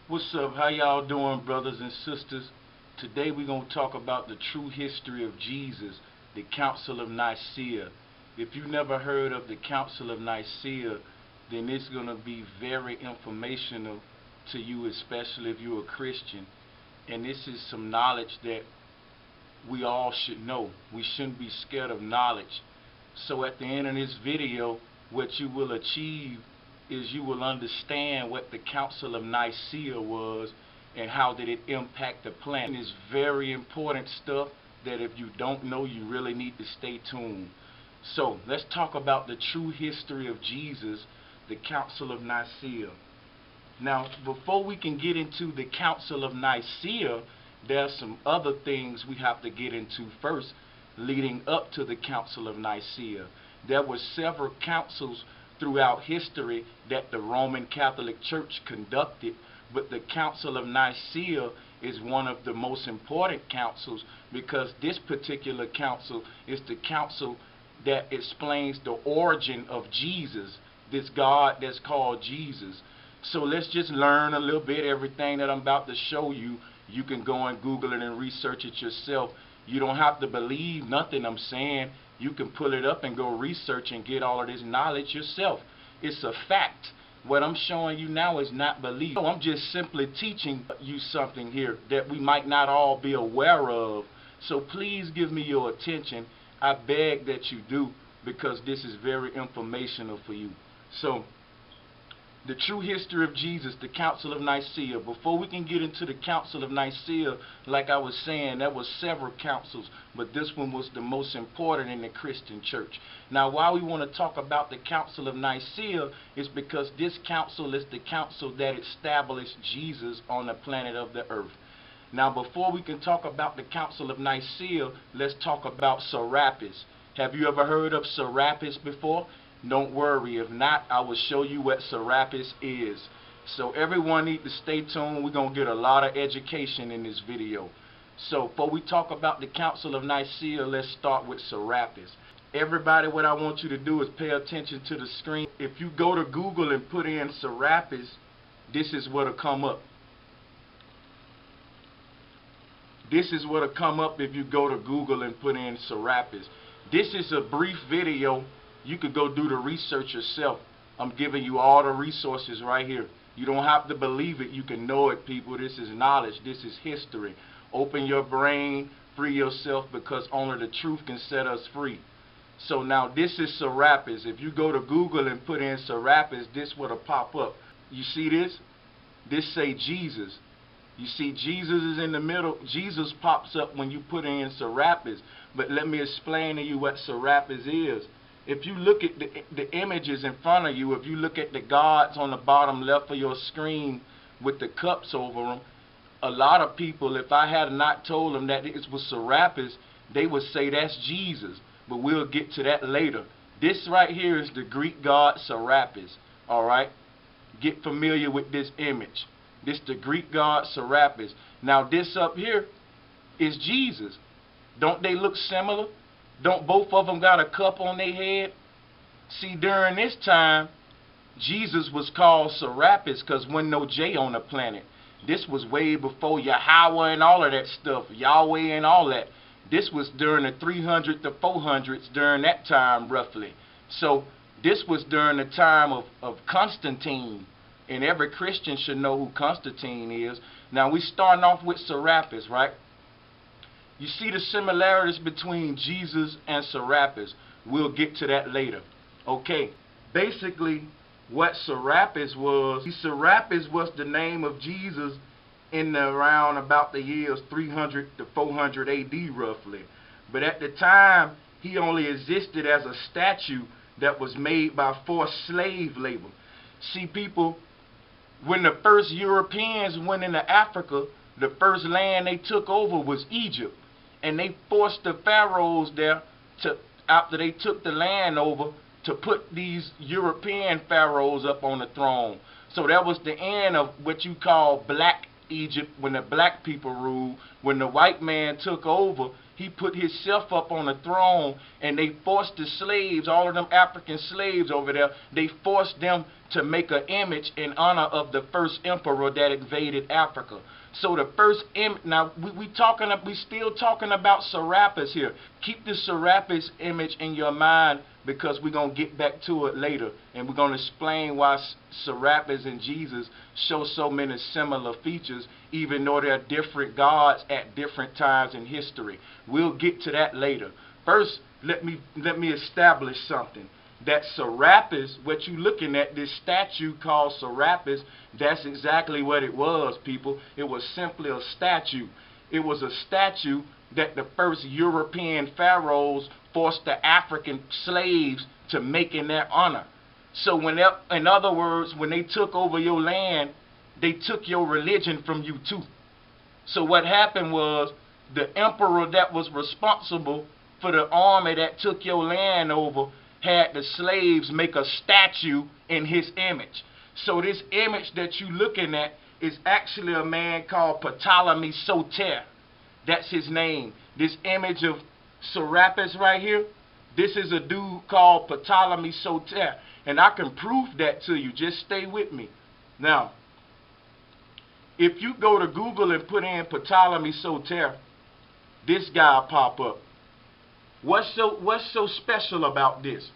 What's up? How y'all doing, brothers and sisters? Today we're going to talk about the true history of Jesus, the Council of Nicaea. If you never heard of the Council of Nicaea, then it's going to be very informational to you, especially if you're a Christian. And this is some knowledge that we all should know. We shouldn't be scared of knowledge. So at the end of this video, what you will achieve is you will understand what the Council of Nicaea was and how did it impact the planet. It's very important stuff that if you don't know, you really need to stay tuned. So let's talk about the true history of Jesus, the Council of Nicaea. Now, before we can get into the Council of Nicaea, there are some other things we have to get into first leading up to the Council of Nicaea. There were several councils throughout history that the Roman Catholic Church conducted, but the Council of Nicaea is one of the most important councils because this particular council is the council that explains the origin of Jesus, this God that's called Jesus. So let's just learn a little bit. Everything that I'm about to show you, you can go and Google it and research it yourself. You don't have to believe nothing I'm saying. You can pull it up and go research and get all of this knowledge yourself. It's a fact. What I'm showing you now is not belief. I'm just simply teaching you something here that we might not all be aware of. So please give me your attention. I beg that you do, because this is very informational for you. So, the true history of Jesus, the Council of Nicaea. Before we can get into the Council of Nicaea, like I was saying, there were several councils, but this one was the most important in the Christian church. Now, why we want to talk about the Council of Nicaea is because this council is the council that established Jesus on the planet of the earth. Now, before we can talk about the Council of Nicaea, let's talk about Serapis. Have you ever heard of Serapis before? Don't worry, if not, I will show you what Serapis is. So everyone need to stay tuned. We're going to get a lot of education in this video. So before we talk about the Council of Nicaea, let's start with Serapis. Everybody, what I want you to do is pay attention to the screen. If you go to Google and put in Serapis, this is what'll come up. This is what'll come up if you go to Google and put in Serapis. This is a brief video. You could go do the research yourself. I'm giving you all the resources right here. You don't have to believe it. You can know it, people. This is knowledge. This is history. Open your brain. Free yourself, because only the truth can set us free. So now this is Serapis. If you go to Google and put in Serapis, this will pop up. You see this? This say Jesus. You see Jesus is in the middle. Jesus pops up when you put in Serapis. But let me explain to you what Serapis is. If you look at the images in front of you, if you look at the gods on the bottom left of your screen with the cups over them, a lot of people, if I had not told them that it was Serapis, they would say that's Jesus. But we'll get to that later. This right here is the Greek god Serapis. Alright? Get familiar with this image. This the Greek god Serapis. Now this up here is Jesus. Don't they look similar? Don't both of them got a cup on their head? See, during this time, Jesus was called Serapis because wasn't no J on the planet. This was way before Yahweh and all of that stuff, Yahweh and all that. This was during the 300 to 400s, during that time roughly. So this was during the time of Constantine. And every Christian should know who Constantine is. Now we starting off with Serapis, right? You see the similarities between Jesus and Serapis. We'll get to that later. Okay, basically what Serapis was the name of Jesus in around about the years 300 to 400 AD roughly. But at the time, he only existed as a statue that was made by forced slave labor. See, people, when the first Europeans went into Africa, the first land they took over was Egypt. And they forced the pharaohs there to, after they took the land over, to put these European pharaohs up on the throne. So that was the end of what you call Black Egypt, when the black people ruled. When the white man took over, he put himself up on the throne, and they forced the slaves, all of them African slaves over there, they forced them to make an image in honor of the first emperor that invaded Africa. So the first now we still talking about Serapis here. Keep the Serapis image in your mind, because we're going to get back to it later, and we're going to explain why Serapis and Jesus show so many similar features, even though they're different gods at different times in history. We'll get to that later. First, let me establish something. That Serapis, what you looking at, this statue called Serapis, that's exactly what it was, people. It was simply a statue. It was a statue that the first European pharaohs forced the African slaves to make in their honor. So in other words, when they took over your land, they took your religion from you too. So what happened was, the emperor that was responsible for the army that took your land over had the slaves make a statue in his image. So this image that you looking at is actually a man called Ptolemy Soter. That's his name. This image of Serapis right here, this is a dude called Ptolemy Soter. And I can prove that to you. Just stay with me. Now, if you go to Google and put in Ptolemy Soter, this guy will pop up. What's so special about this?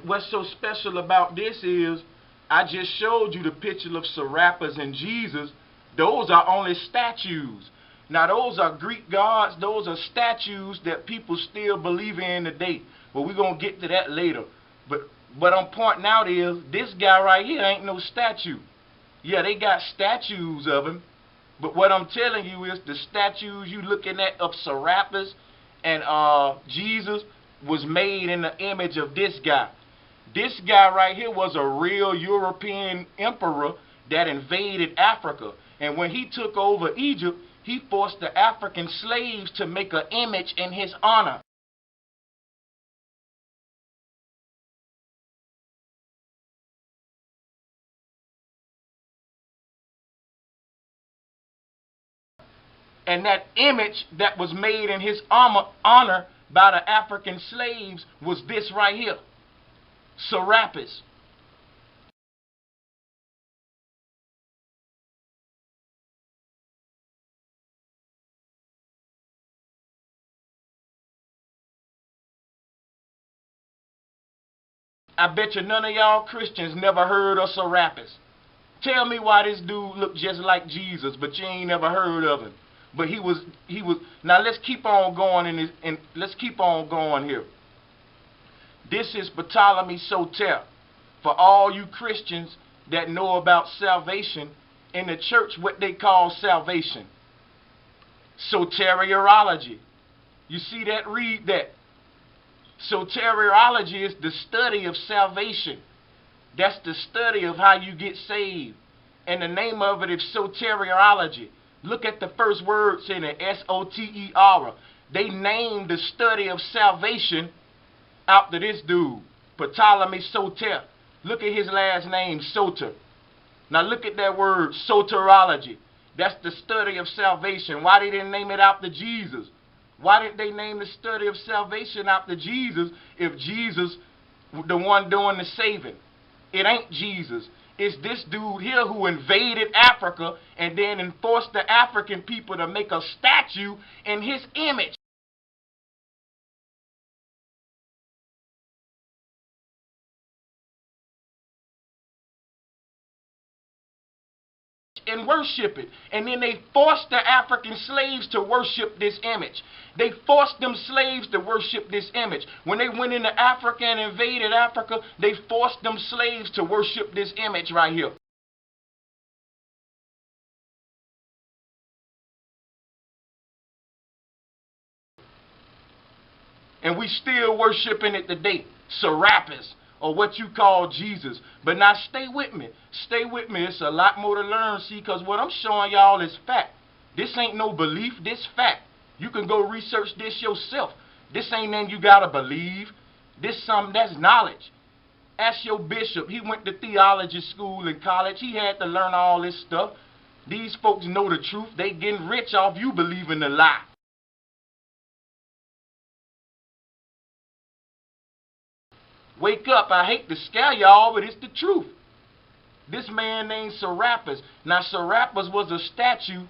What's so special about this is, I just showed you the picture of Serapis and Jesus. Those are only statues. Now those are Greek gods. Those are statues that people still believe in today. But we're going to get to that later. But what I'm pointing out is, this guy right here ain't no statue. Yeah, they got statues of him. But what I'm telling you is, the statues you looking at of Serapis and Jesus was made in the image of this guy. This guy right here was a real European emperor that invaded Africa. And when he took over Egypt, he forced the African slaves to make an image in his honor. And that image that was made in his honor by the African slaves was this right here, Serapis. I bet you none of y'all Christians never heard of Serapis. Tell me why this dude looked just like Jesus, but you ain't never heard of him. But he was. Now let's keep on going let's keep on going here. This is Ptolemy Soter. For all you Christians that know about salvation, in the church what they call salvation. Soteriology. You see that? Read that. Soteriology is the study of salvation. That's the study of how you get saved. And the name of it is soteriology. Look at the first words in it, S-O-T-E-R. They named the study of salvation after this dude, Ptolemy Soter. Look at his last name, Soter. Now look at that word, soterology. That's the study of salvation. Why they didn't name it after Jesus? Why did they name the study of salvation after Jesus if Jesus was the one doing the saving? It ain't Jesus. It's this dude here who invaded Africa and then enforced the African people to make a statue in his image. And worship it. And then they forced the African slaves to worship this image. They forced them slaves to worship this image. When they went into Africa and invaded Africa, they forced them slaves to worship this image right here. And we still worshiping it today. Serapis, or what you call Jesus. But now stay with me. Stay with me. It's a lot more to learn, see, because what I'm showing y'all is fact. This ain't no belief, this fact. You can go research this yourself. This ain't nothing you gotta believe. This something that's knowledge. Ask your bishop. He went to theology school in college. He had to learn all this stuff. These folks know the truth. They getting rich off you believing the lie. Wake up. I hate to scare y'all, but it's the truth. This man named Serapis. Now, Serapis was a statue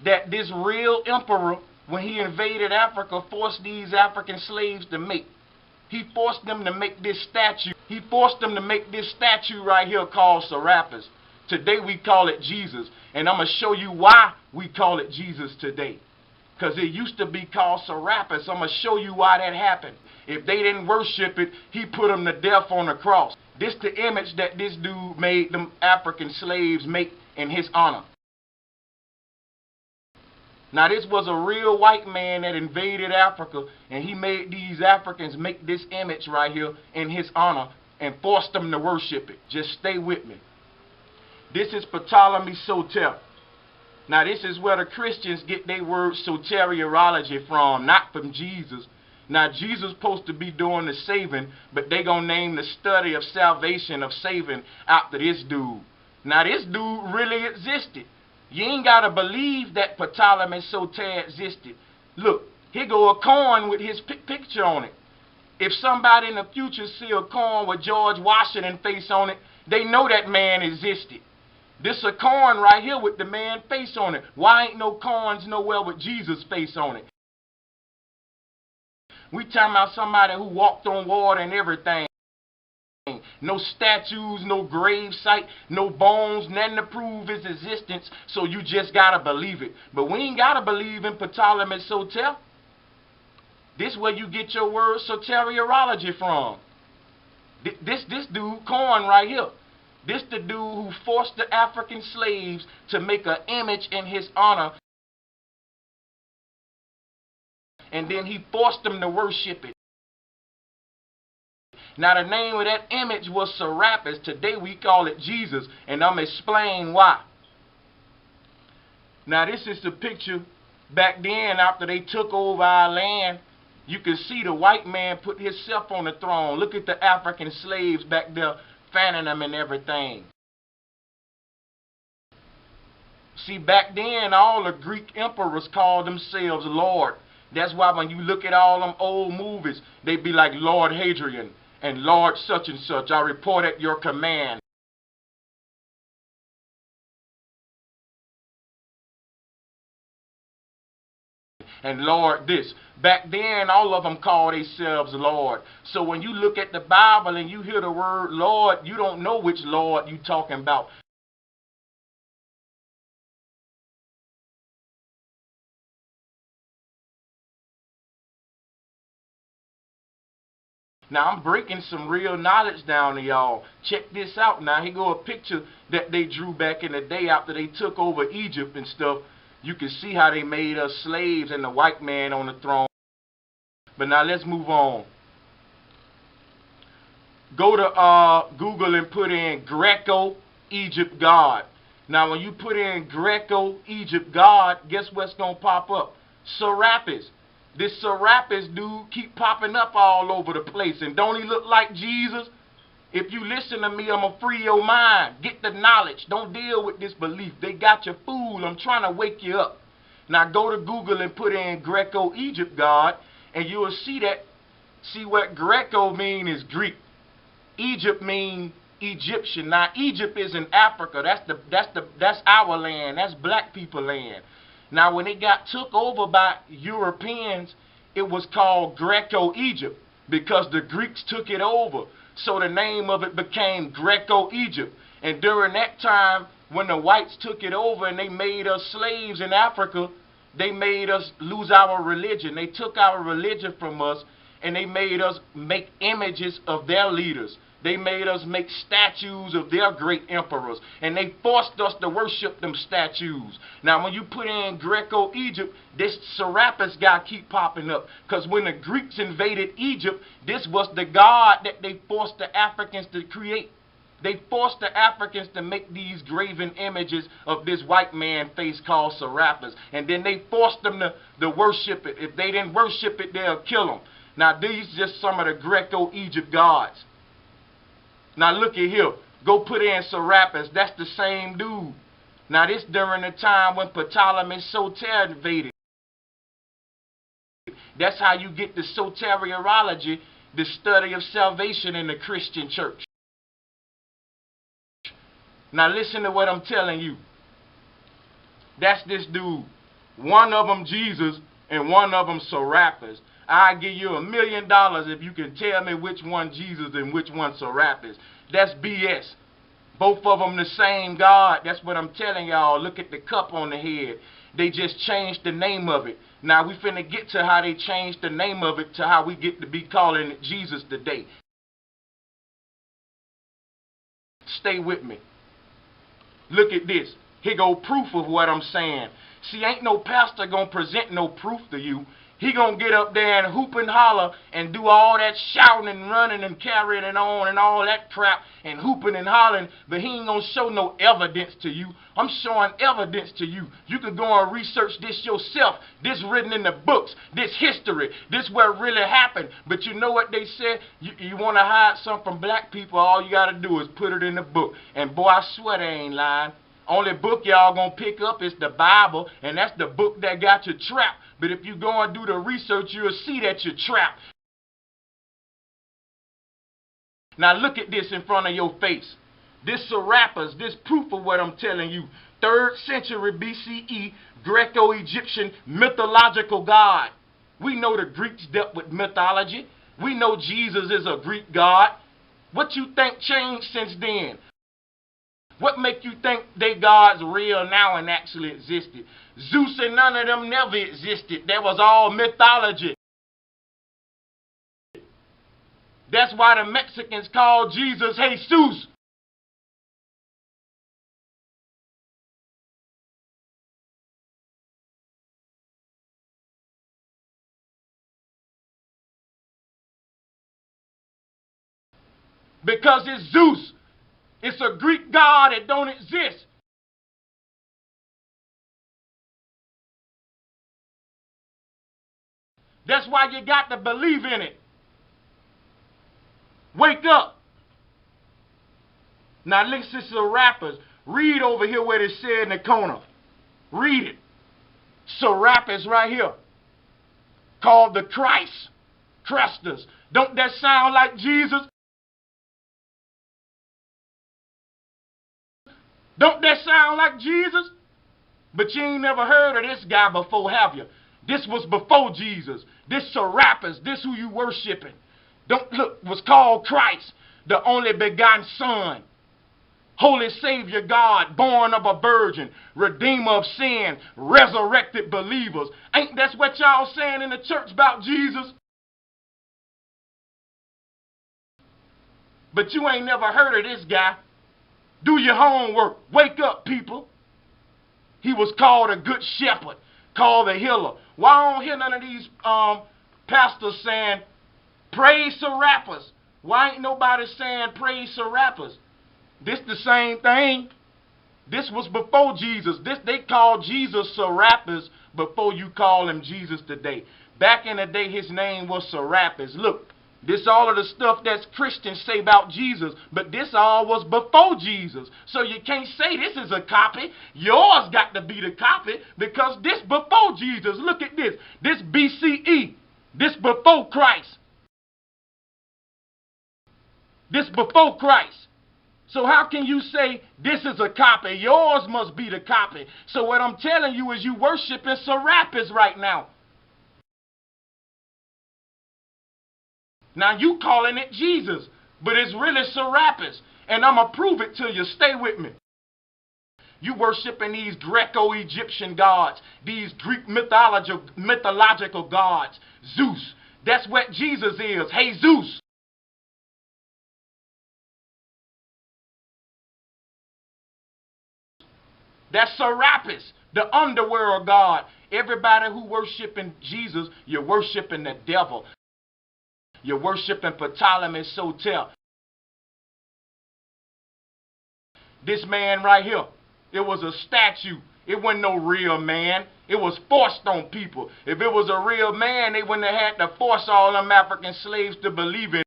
that this real emperor, when he invaded Africa, forced these African slaves to make. He forced them to make this statue. He forced them to make this statue right here called Serapis. Today we call it Jesus. And I'm going to show you why we call it Jesus today. Because it used to be called Serapis. I'm going to show you why that happened. If they didn't worship it, he put them to death on the cross. This the image that this dude made them African slaves make in his honor. Now, this was a real white man that invaded Africa, and he made these Africans make this image right here in his honor and forced them to worship it. Just stay with me. This is Ptolemy Soter. Now, this is where the Christians get their word soteriology from, not from Jesus. Now, Jesus supposed to be doing the saving, but they gonna name the study of salvation, of saving, after this dude. Now, this dude really existed. You ain't got to believe that Ptolemy Soter existed. Look, here go a coin with his picture on it. If somebody in the future see a coin with George Washington face on it, they know that man existed. This a coin right here with the man face on it. Why ain't no coins nowhere with Jesus' face on it? We talking about somebody who walked on water and everything. No statues, no grave site, no bones, nothing to prove his existence, so you just gotta believe it. But we ain't gotta believe in Ptolemy Soter. This where you get your word soteriology from. This dude, Corn, right here. This the dude who forced the African slaves to make an image in his honor, and then he forced them to worship it. Now, the name of that image was Serapis. Today we call it Jesus, and I'm going to explain why. Now, this is the picture back then after they took over our land. You can see the white man put himself on the throne. Look at the African slaves back there fanning them and everything. See, back then, all the Greek emperors called themselves Lord. That's why when you look at all them old movies, they be like Lord Hadrian and Lord such and such. I report at your command. And Lord this. Back then, all of them called themselves Lord. So when you look at the Bible and you hear the word Lord, you don't know which Lord you talking about. Now, I'm breaking some real knowledge down to y'all. Check this out now. Here go a picture that they drew back in the day after they took over Egypt and stuff. You can see how they made us slaves and the white man on the throne. But now let's move on. Go to Google and put in Greco-Egypt God. Now, when you put in Greco-Egypt God, guess what's going to pop up? Serapis. This Serapis dude keep popping up all over the place. And don't he look like Jesus? If you listen to me, I'm going to free your mind. Get the knowledge. Don't deal with this belief. They got you fooled. I'm trying to wake you up. Now go to Google and put in Greco-Egypt God, and you will see that. See what Greco mean is Greek. Egypt mean Egyptian. Now Egypt is in Africa. That's our land. That's black people land. Now, when it got took over by Europeans, it was called Greco-Egypt because the Greeks took it over. So the name of it became Greco-Egypt. And during that time, when the whites took it over and they made us slaves in Africa, they made us lose our religion. They took our religion from us, and they made us make images of their leaders. They made us make statues of their great emperors, and they forced us to worship them statues. Now, when you put in Greco-Egypt, this Serapis guy keep popping up, because when the Greeks invaded Egypt, this was the god that they forced the Africans to create. They forced the Africans to make these graven images of this white man face called Serapis, and then they forced them to worship it. If they didn't worship it, they'll kill them. Now, these are just some of the Greco-Egypt gods. Now look at here. Go put in Serapis. That's the same dude. Now this during the time when Ptolemy Soter invaded. That's how you get the soteriology the study of salvation in the Christian church. Now listen to what I'm telling you. That's this dude. One of them Jesus and one of them Serapis. I'll give you $1 million if you can tell me which one Jesus and which one Serapis. That's BS. Both of them the same God. That's what I'm telling y'all. Look at the cup on the head. They just changed the name of it. Now we finna get to how they changed the name of it to how we get to be calling it Jesus today. Stay with me. Look at this. Here go proof of what I'm saying. See, ain't no pastor gonna present no proof to you. He gonna get up there and hoop and holler and do all that shouting and running and carrying it on and all that crap and hooping and hollering, but he ain't gonna show no evidence to you. I'm showing evidence to you. You can go and research this yourself. This written in the books. This history. This what really happened. But you know what they said? You want to hide something from black people, all you got to do is put it in the book. And boy, I swear they ain't lying. Only book y'all gonna pick up is the Bible, and that's the book that got you trapped. But if you go and do the research, you'll see that you're trapped. Now look at this in front of your face. This Serapis, this proof of what I'm telling you. 3rd century BCE, Greco-Egyptian mythological god. We know the Greeks dealt with mythology. We know Jesus is a Greek god. What you think changed since then? What make you think they gods real now and actually existed? Zeus and none of them never existed. That was all mythology. That's why the Mexicans call Jesus Jesus. Because it's Zeus. It's a Greek god that don't exist. That's why you got to believe in it. Wake up. Now listen to Serapis. Read over here where it said in the corner. Read it. Serapis right here. Called the Christ. Christus. Don't that sound like Jesus? Don't that sound like Jesus? But you ain't never heard of this guy before, have you? This was before Jesus. This Serapis, this who you worshiping. Don't look, was called Christ, the only begotten Son. Holy Savior God, born of a virgin, redeemer of sin, resurrected believers. Ain't that's what y'all saying in the church about Jesus? But you ain't never heard of this guy. Do your homework. Wake up, people. He was called a good shepherd, called a healer. Why I don't hear none of these pastors saying, praise Serapis? Why ain't nobody saying praise Serapis? This the same thing. This was before Jesus. They called Jesus Serapis before you call him Jesus today. Back in the day, his name was Serapis. Look, this all of the stuff that Christians say about Jesus, but this all was before Jesus. So you can't say this is a copy. Yours got to be the copy because this before Jesus. Look at this. This BCE. This before Christ. This before Christ. So how can you say this is a copy? Yours must be the copy. So what I'm telling you is you worshiping Serapis right now. Now you calling it Jesus, but it's really Serapis. And I'm going to prove it to you. Stay with me. You worshiping these Greco-Egyptian gods, these Greek mythological gods. Zeus. That's what Jesus is. Hey, Zeus. That's Serapis, the underworld god. Everybody who worshiping Jesus, you're worshiping the devil. You're worshiping Ptolemy Soter. This man right here, it was a statue. It wasn't no real man. It was forced on people. If it was a real man, they wouldn't have had to force all them African slaves to believe in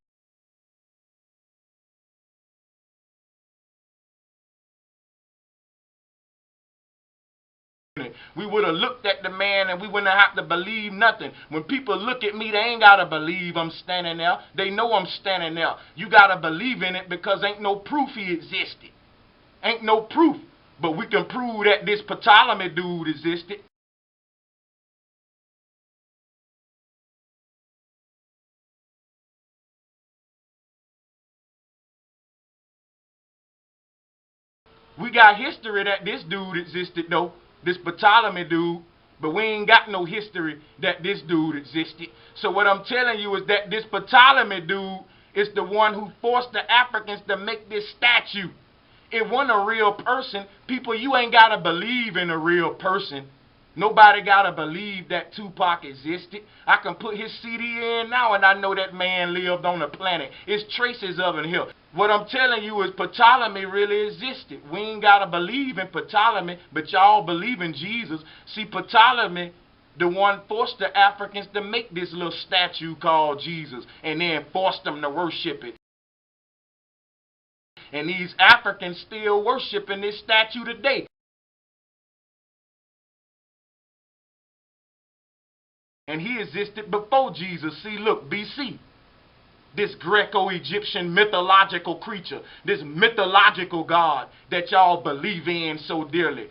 We would have looked at the man and we wouldn't have to believe nothing. When people look at me, they ain't got to believe I'm standing there. They know I'm standing there. You got to believe in it because ain't no proof he existed. Ain't no proof. But we can prove that this Ptolemy dude existed. We got history that this dude existed though, this Ptolemy dude, but we ain't got no history that this dude existed. So what I'm telling you is that this Ptolemy dude is the one who forced the Africans to make this statue. It wasn't a real person. People, you ain't got to believe in a real person. Nobody got to believe that Tupac existed. I can put his CD in now and I know that man lived on the planet. It's traces of him here. What I'm telling you is Ptolemy really existed. We ain't got to believe in Ptolemy, but y'all believe in Jesus. See, Ptolemy, the one forced the Africans to make this little statue called Jesus and then forced them to worship it. And these Africans still worshiping this statue today. And he existed before Jesus. See, look, BC. This Greco-Egyptian mythological creature, this mythological God that y'all believe in so dearly,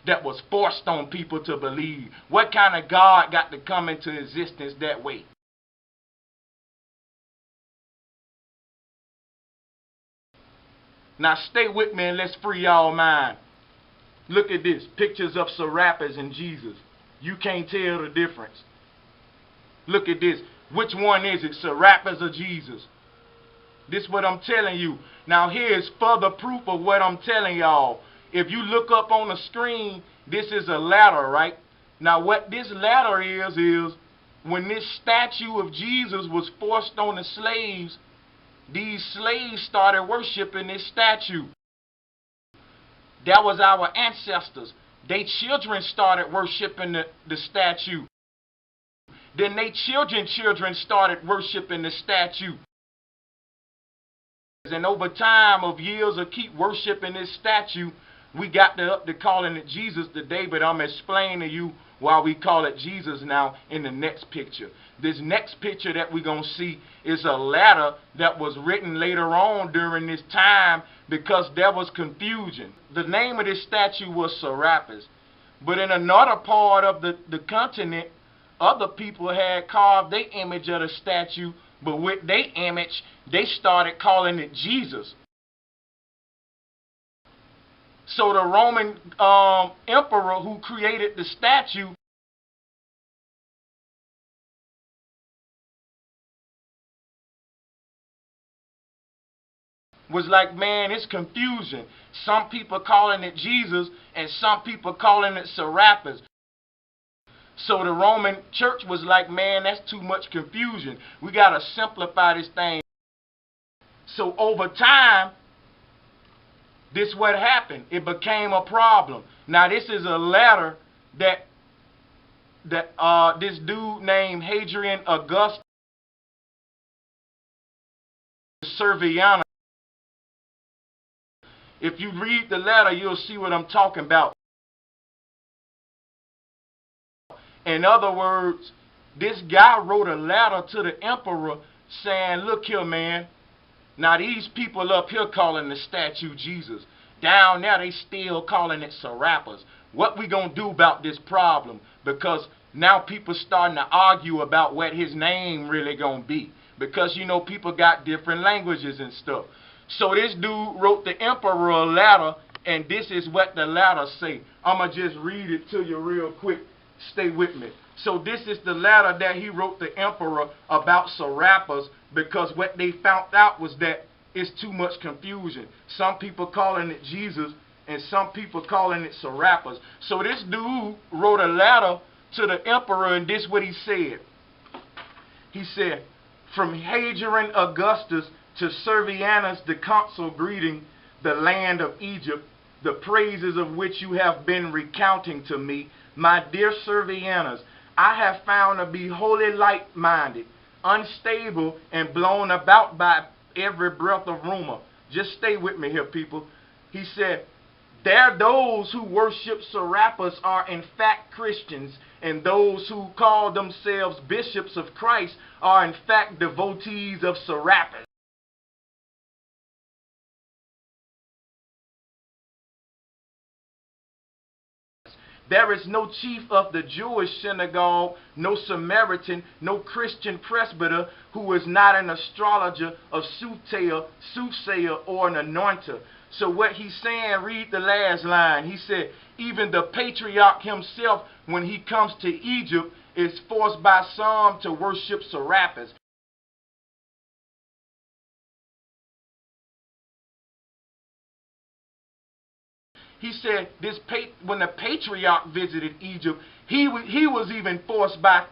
that was forced on people to believe. What kind of God got to come into existence that way? Now stay with me and let's free y'all mind. Look at this, pictures of Serapis and Jesus. You can't tell the difference. Look at this. Which one is it, Serapis or Jesus? This is what I'm telling you. Now here's further proof of what I'm telling y'all. If you look up on the screen, this is a ladder, right? Now what this ladder is when this statue of Jesus was forced on the slaves, these slaves started worshiping this statue. That was our ancestors. Their children started worshiping the statue. Then their children started worshiping the statue. And over time of years of keep worshiping this statue, we got up to calling it Jesus today, but I'm explaining to you why we call it Jesus now in the next picture. This next picture that we're going to see is a ladder that was written later on during this time because there was confusion. The name of this statue was Serapis. But in another part of the continent, other people had carved their image of the statue, but with their image, they started calling it Jesus. So the Roman emperor who created the statue was like, man, it's confusion. Some people calling it Jesus and some people calling it Serapis. So the Roman church was like, man, that's too much confusion. We got to simplify this thing. So over time, this is what happened. It became a problem. Now this is a letter that this dude named Hadrian Augustus Servianus. If you read the letter, you'll see what I'm talking about. In other words, this guy wrote a letter to the emperor saying, look here, man. Now these people up here calling the statue Jesus. Down there they still calling it Serapis. What we gonna do about this problem? Because now people starting to argue about what his name really gonna be. Because you know people got different languages and stuff. So this dude wrote the emperor a letter, and this is what the letter say. I'ma just read it to you real quick. Stay with me. So this is the letter that he wrote the emperor about Serapis, because what they found out was that it's too much confusion. Some people calling it Jesus and some people calling it Serapis. So this dude wrote a letter to the emperor, and this is what he said. He said, from Hadrian Augustus to Servianus the consul greeting the land of Egypt, the praises of which you have been recounting to me. My dear Servianus, I have found to be wholly light-minded, unstable, and blown about by every breath of rumor. Just stay with me here, people. He said, There, those who worship Serapis are in fact Christians, and those who call themselves bishops of Christ are in fact devotees of Serapis. There is no chief of the Jewish synagogue, no Samaritan, no Christian presbyter who is not an astrologer, a soothsayer, or an anointer. So what he's saying, read the last line. He said, even the patriarch himself, when he comes to Egypt, is forced by some to worship Serapis. He said when the patriarch visited Egypt, he was even forced by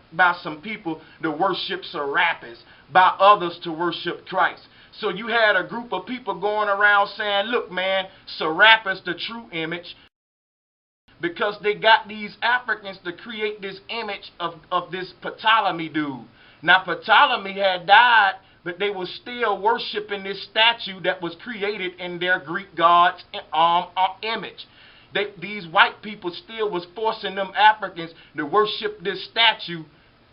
some people to worship Serapis, by others to worship Christ. So you had a group of people going around saying, look, man, Serapis, the true image, because they got these Africans to create this image of this Ptolemy dude. Now, Ptolemy had died, but they were still worshiping this statue that was created in their Greek god's image. These white people still was forcing them Africans to worship this statue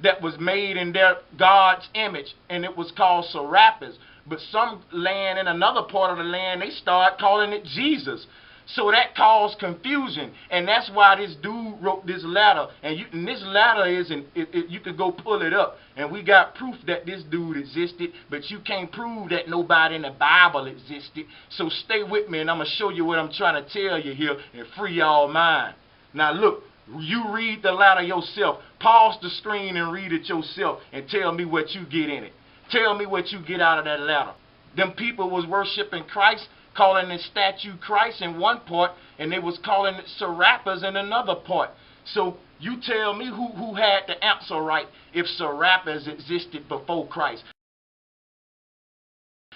that was made in their god's image, and it was called Serapis. But some land, in another part of the land, they started calling it Jesus. So that caused confusion, and that's why this dude wrote this letter. And this letter you could go pull it up, and we got proof that this dude existed, but you can't prove that nobody in the Bible existed. So stay with me, and I'm going to show you what I'm trying to tell you here and free y'all mind. Now look, you read the letter yourself. Pause the screen and read it yourself, and tell me what you get in it. Tell me what you get out of that letter. Them people was worshiping Christ, calling the statue Christ in one part, and they was calling it Serapis in another part. So you tell me who had the answer right if Serapis existed before Christ.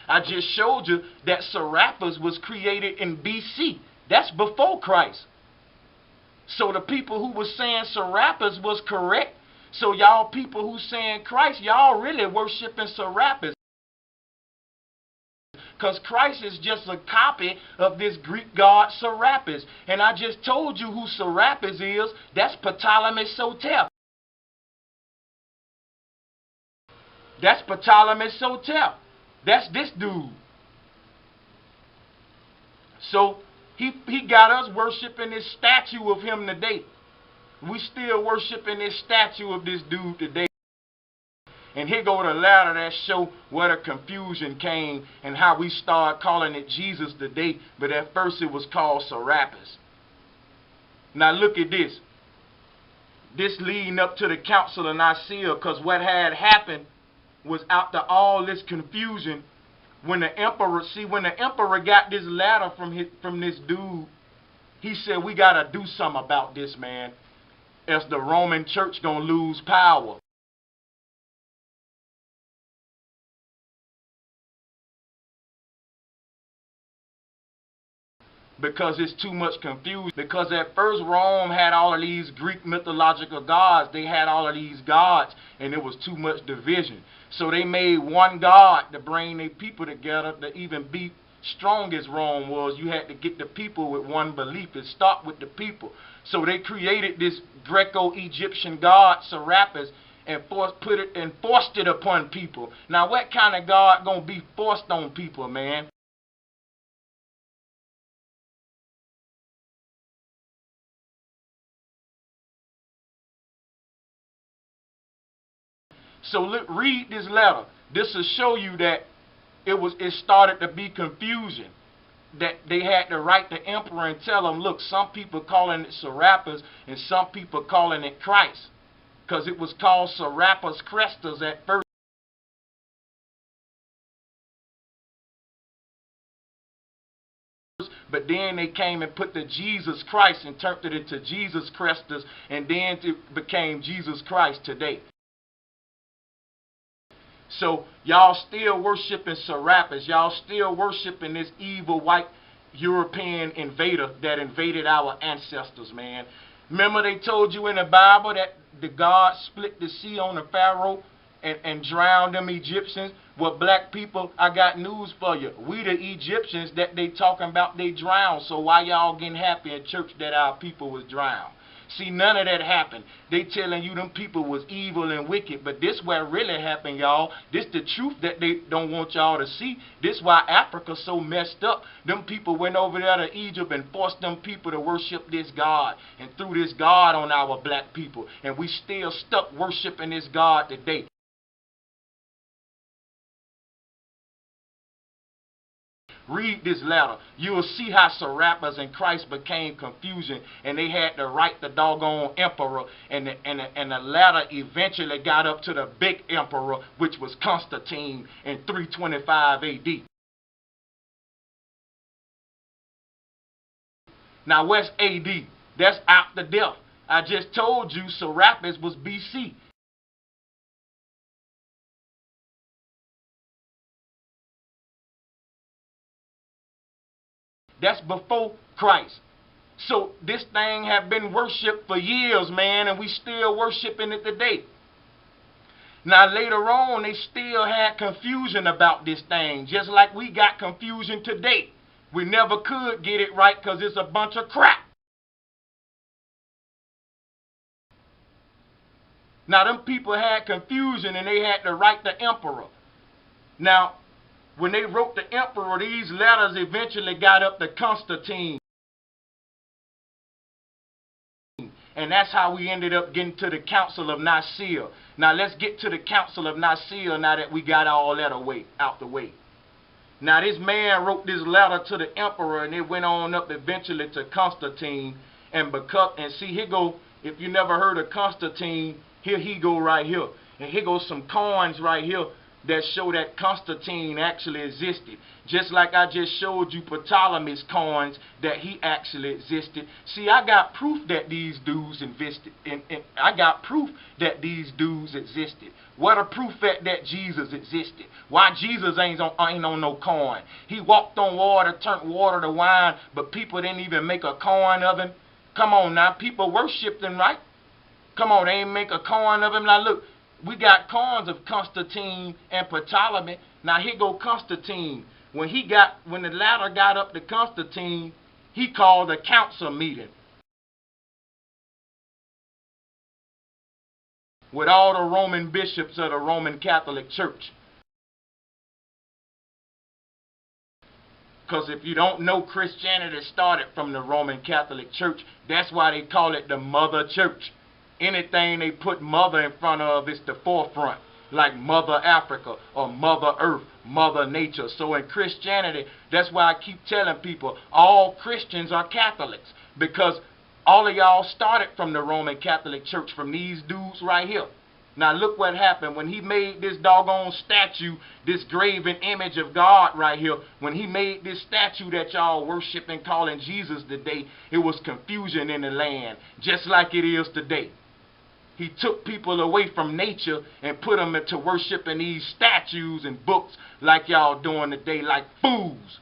I just showed you that Serapis was created in BC. That's before Christ. So the people who were saying Serapis was correct. So y'all people who saying Christ, y'all really worshiping Serapis. Because Christ is just a copy of this Greek god Serapis. And I just told you who Serapis is. That's Ptolemy Soter. That's Ptolemy Soter. That's this dude. So he got us worshiping this statue of him today. We still worshiping this statue of this dude today. And here go the letter that show where the confusion came and how we started calling it Jesus today, but at first it was called Serapis. Now look at this. This leading up to the Council of Nicaea, because what had happened was after all this confusion, when the emperor got this letter from this dude, he said, we got to do something about this, man, else the Roman church going to lose power. Because it's too much confusion. Because at first Rome had all of these Greek mythological gods. They had all of these gods, and it was too much division. So they made one god to bring their people together to even be strong as Rome was. You had to get the people with one belief. It started with the people. So they created this Greco-Egyptian god, Serapis, and forced it upon people. Now what kind of god gonna be forced on people, man? So look, read this letter. This will show you that it started to be confusion. That they had to write the emperor and tell him, look, some people calling it Serapis and some people calling it Christ. Because it was called Serapis Christus at first. But then they came and put the Jesus Christ and turned it into Jesus Christus, and then it became Jesus Christ today. So y'all still worshiping Serapis. Y'all still worshiping this evil white European invader that invaded our ancestors, man. Remember they told you in the Bible that the God split the sea on the Pharaoh and drowned them Egyptians? Well, black people, I got news for you. We the Egyptians that they talking about they drowned. So why y'all getting happy in church that our people was drowned? See, none of that happened. They telling you them people was evil and wicked, but this what really happened, y'all. This the truth that they don't want y'all to see. This why Africa so messed up. Them people went over there to Egypt and forced them people to worship this God and threw this God on our black people. And we still stuck worshiping this God today. Read this letter. You will see how Serapis and Christ became confusion, and they had to write the doggone emperor, and the letter eventually got up to the big emperor, which was Constantine in 325 AD. Now what's AD? That's after death. I just told you Serapis was BC. That's before Christ. So this thing have been worshipped for years, man, and we still worshiping it today. Now later on, they still had confusion about this thing, just like we got confusion today. We never could get it right because it's a bunch of crap. Now them people had confusion and they had to write the emperor. Now, when they wrote the emperor, these letters eventually got up to Constantine. And that's how we ended up getting to the Council of Nicaea. Now let's get to the Council of Nicaea now that we got all that out the way. Now this man wrote this letter to the emperor and it went on up eventually to Constantine. And see, here go, if you never heard of Constantine, here he go right here. And here goes some coins right here that show that Constantine actually existed. Just like I just showed you Ptolemy's coins that he actually existed. See, I got proof that these dudes existed. I got proof that these dudes existed. What a proof that Jesus existed. Why Jesus ain't on no coin. He walked on water, turned water to wine, but people didn't even make a coin of him. Come on now, people worshiped him, right? Come on, they ain't make a coin of him. Now look, we got coins of Constantine and Ptolemy. Now here go Constantine. When the latter got up to Constantine, he called a council meeting with all the Roman bishops of the Roman Catholic Church. Because if you don't know, Christianity started from the Roman Catholic Church. That's why they call it the Mother Church. Anything they put mother in front of is the forefront, like Mother Africa or Mother Earth, Mother Nature. So in Christianity, that's why I keep telling people all Christians are Catholics, because all of y'all started from the Roman Catholic Church, from these dudes right here. Now look what happened when he made this doggone statue, this graven image of God right here. When he made this statue that y'all worship and calling Jesus today, it was confusion in the land, just like it is today. He took people away from nature and put them into worshiping these statues and books like y'all doing today, like fools.